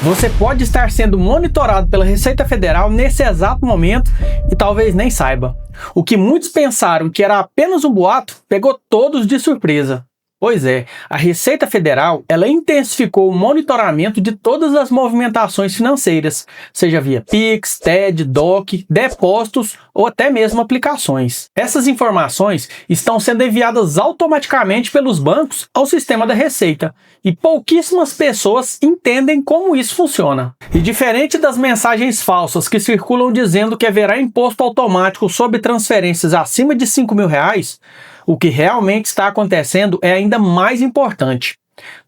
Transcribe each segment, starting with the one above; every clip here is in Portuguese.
Você pode estar sendo monitorado pela Receita Federal nesse exato momento e talvez nem saiba. O que muitos pensaram que era apenas um boato, pegou todos de surpresa. Pois é, a Receita Federal, ela intensificou o monitoramento de todas as movimentações financeiras, seja via Pix, TED, DOC, depósitos ou até mesmo aplicações. Essas informações estão sendo enviadas automaticamente pelos bancos ao sistema da Receita, e pouquíssimas pessoas entendem como isso funciona. E diferente das mensagens falsas que circulam dizendo que haverá imposto automático sobre transferências acima de R$ 5.000, o que realmente está acontecendo é ainda mais importante.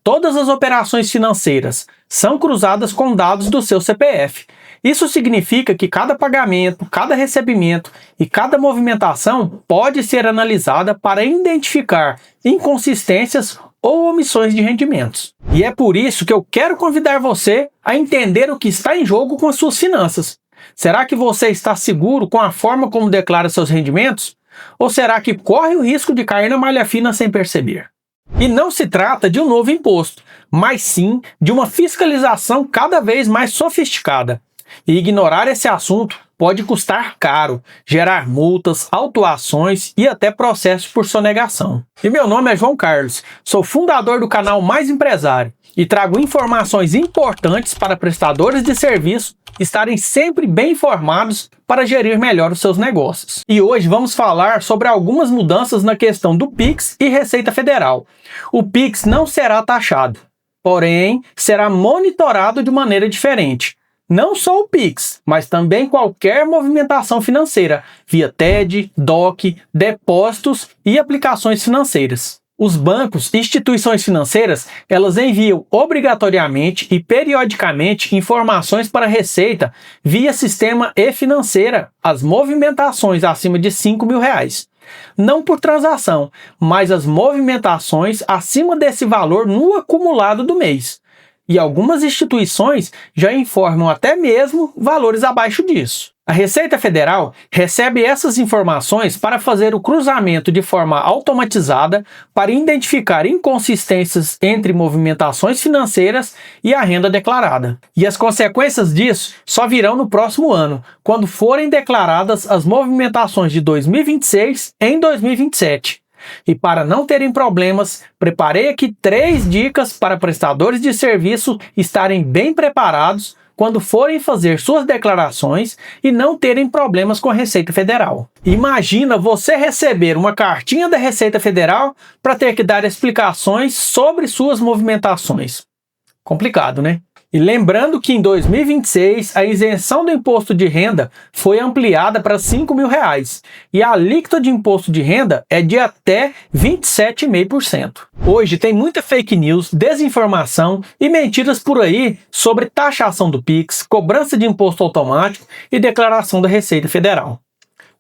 Todas as operações financeiras são cruzadas com dados do seu CPF. Isso significa que cada pagamento, cada recebimento e cada movimentação pode ser analisada para identificar inconsistências ou omissões de rendimentos. E é por isso que eu quero convidar você a entender o que está em jogo com as suas finanças. Será que você está seguro com a forma como declara seus rendimentos? Ou será que corre o risco de cair na malha fina sem perceber? E não se trata de um novo imposto, mas sim de uma fiscalização cada vez mais sofisticada. E ignorar esse assunto pode custar caro, gerar multas, autuações e até processos por sonegação. E meu nome é João Carlos, sou fundador do canal Mais Empresário e trago informações importantes para prestadores de serviço estarem sempre bem informados para gerir melhor os seus negócios. E hoje vamos falar sobre algumas mudanças na questão do Pix e Receita Federal. O Pix não será taxado, porém será monitorado de maneira diferente. Não só o Pix, mas também qualquer movimentação financeira via TED, DOC, depósitos e aplicações financeiras. Os bancos e instituições financeiras, elas enviam obrigatoriamente e periodicamente informações para a Receita via sistema e-financeira, as movimentações acima de R$ 5.000. Não por transação, mas as movimentações acima desse valor no acumulado do mês. E algumas instituições já informam até mesmo valores abaixo disso. A Receita Federal recebe essas informações para fazer o cruzamento de forma automatizada para identificar inconsistências entre movimentações financeiras e a renda declarada. E as consequências disso só virão no próximo ano, quando forem declaradas as movimentações de 2026 em 2027. E para não terem problemas, preparei aqui 3 dicas para prestadores de serviço estarem bem preparados quando forem fazer suas declarações e não terem problemas com a Receita Federal. Imagina você receber uma cartinha da Receita Federal para ter que dar explicações sobre suas movimentações. Complicado, né? E lembrando que em 2026 a isenção do imposto de renda foi ampliada para R$ 5.000 e a alíquota de imposto de renda é de até 27,5%. Hoje tem muita fake news, desinformação e mentiras por aí sobre taxação do Pix, cobrança de imposto automático e declaração da Receita Federal.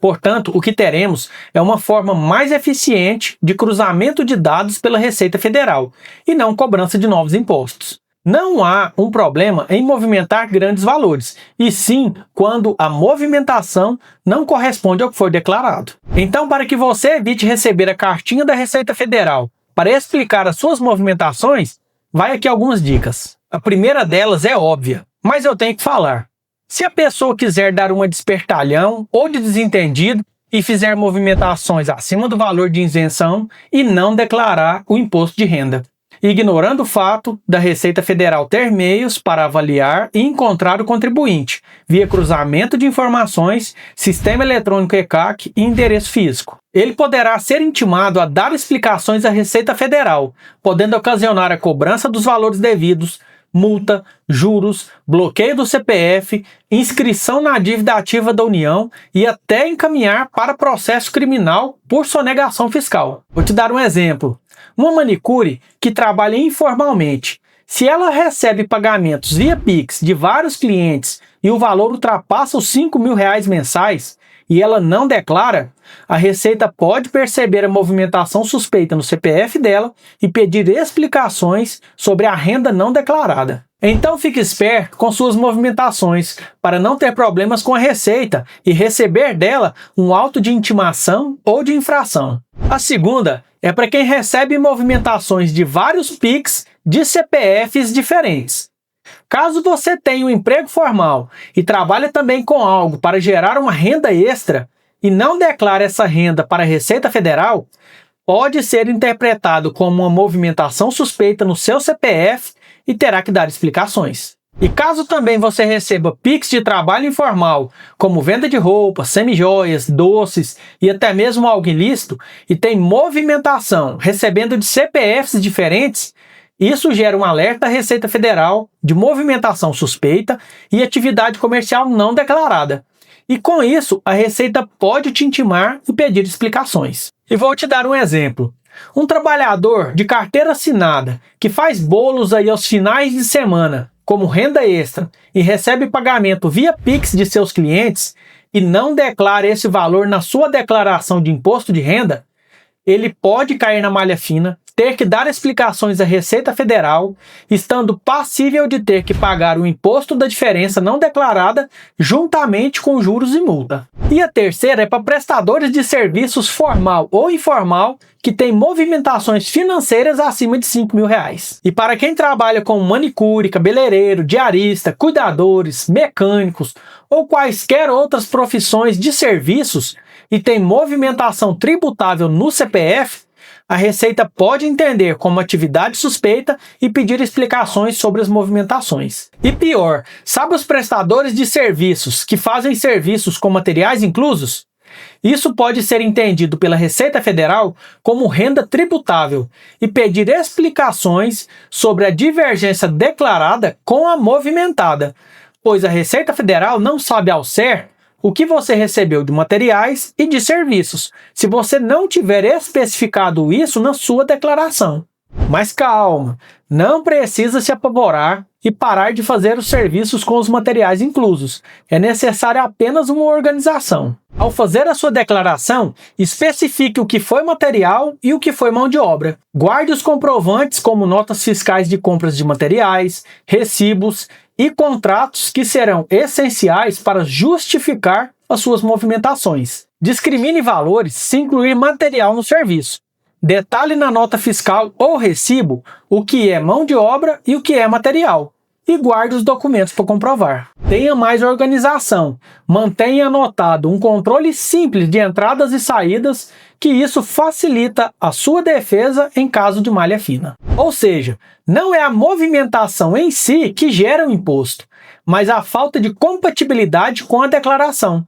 Portanto, o que teremos é uma forma mais eficiente de cruzamento de dados pela Receita Federal e não cobrança de novos impostos. Não há um problema em movimentar grandes valores, e sim quando a movimentação não corresponde ao que foi declarado. Então, para que você evite receber a cartinha da Receita Federal para explicar as suas movimentações, vai aqui algumas dicas. A primeira delas é óbvia, mas eu tenho que falar. Se a pessoa quiser dar uma de espertalhão ou de desentendido e fizer movimentações acima do valor de isenção e não declarar o imposto de renda, ignorando o fato da Receita Federal ter meios para avaliar e encontrar o contribuinte, via cruzamento de informações, sistema eletrônico ECAC e endereço físico. Ele poderá ser intimado a dar explicações à Receita Federal, podendo ocasionar a cobrança dos valores devidos, multa, juros, bloqueio do CPF, inscrição na dívida ativa da União e até encaminhar para processo criminal por sonegação fiscal. Vou te dar um exemplo. Uma manicure que trabalha informalmente, se ela recebe pagamentos via Pix de vários clientes e o valor ultrapassa os R$ 5.000 mensais e ela não declara, a Receita pode perceber a movimentação suspeita no CPF dela e pedir explicações sobre a renda não declarada. Então fique esperto com suas movimentações para não ter problemas com a Receita e receber dela um auto de intimação ou de infração. A segunda é para quem recebe movimentações de vários Pix de CPFs diferentes. Caso você tenha um emprego formal e trabalhe também com algo para gerar uma renda extra e não declare essa renda para a Receita Federal, pode ser interpretado como uma movimentação suspeita no seu CPF e terá que dar explicações. E caso também você receba Pix de trabalho informal, como venda de roupas, semijoias, doces e até mesmo algo ilícito, e tem movimentação recebendo de CPFs diferentes, isso gera um alerta à Receita Federal de movimentação suspeita e atividade comercial não declarada. E com isso, a Receita pode te intimar e pedir explicações. E vou te dar um exemplo. Um trabalhador de carteira assinada que faz bolos aí aos finais de semana como renda extra e recebe pagamento via Pix de seus clientes e não declara esse valor na sua declaração de imposto de renda, ele pode cair na malha fina, ter que dar explicações à Receita Federal, estando passível de ter que pagar o imposto da diferença não declarada juntamente com juros e multa. E a terceira é para prestadores de serviços formal ou informal que têm movimentações financeiras acima de R$ 5.000. E para quem trabalha com manicure, cabeleireiro, diarista, cuidadores, mecânicos ou quaisquer outras profissões de serviços e tem movimentação tributável no CPF, a Receita pode entender como atividade suspeita e pedir explicações sobre as movimentações. E pior, sabe os prestadores de serviços que fazem serviços com materiais inclusos? Isso pode ser entendido pela Receita Federal como renda tributável e pedir explicações sobre a divergência declarada com a movimentada, pois a Receita Federal não sabe ao certo o que você recebeu de materiais e de serviços, se você não tiver especificado isso na sua declaração. Mas calma, não precisa se apavorar e parar de fazer os serviços com os materiais inclusos. É necessária apenas uma organização. Ao fazer a sua declaração, especifique o que foi material e o que foi mão de obra. Guarde os comprovantes como notas fiscais de compras de materiais, recibos e contratos que serão essenciais para justificar as suas movimentações. Discrimine valores se incluir material no serviço. Detalhe na nota fiscal ou recibo o que é mão de obra e o que é material. E guarde os documentos para comprovar. Tenha mais organização. Mantenha anotado um controle simples de entradas e saídas, que isso facilita a sua defesa em caso de malha fina. Ou seja, não é a movimentação em si que gera o imposto, mas a falta de compatibilidade com a declaração.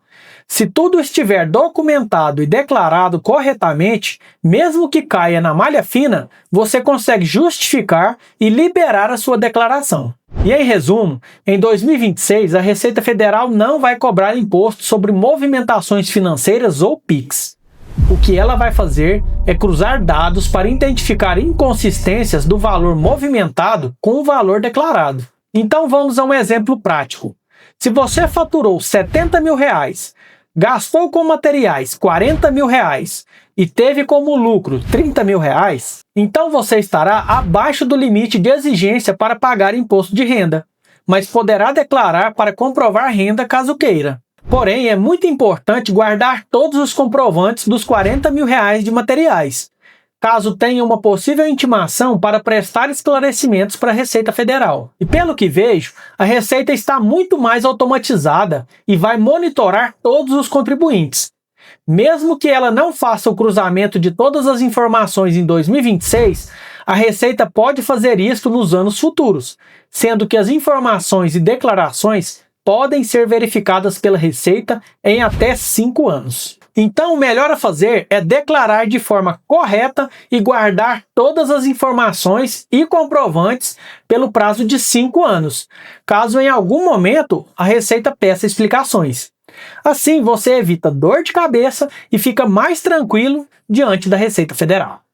Se tudo estiver documentado e declarado corretamente, mesmo que caia na malha fina, você consegue justificar e liberar a sua declaração. E em resumo, em 2026, a Receita Federal não vai cobrar imposto sobre movimentações financeiras ou PIX. O que ela vai fazer é cruzar dados para identificar inconsistências do valor movimentado com o valor declarado. Então vamos a um exemplo prático. Se você faturou R$ 70.000, gastou com materiais R$ 40.000 e teve como lucro R$ 30.000, então você estará abaixo do limite de exigência para pagar imposto de renda, mas poderá declarar para comprovar renda caso queira. Porém, é muito importante guardar todos os comprovantes dos R$ 40.000 de materiais, caso tenha uma possível intimação para prestar esclarecimentos para a Receita Federal. E pelo que vejo, a Receita está muito mais automatizada e vai monitorar todos os contribuintes. Mesmo que ela não faça o cruzamento de todas as informações em 2026, a Receita pode fazer isso nos anos futuros, sendo que as informações e declarações podem ser verificadas pela Receita em até 5 anos. Então, o melhor a fazer é declarar de forma correta e guardar todas as informações e comprovantes pelo prazo de 5 anos, caso em algum momento a Receita peça explicações. Assim, você evita dor de cabeça e fica mais tranquilo diante da Receita Federal.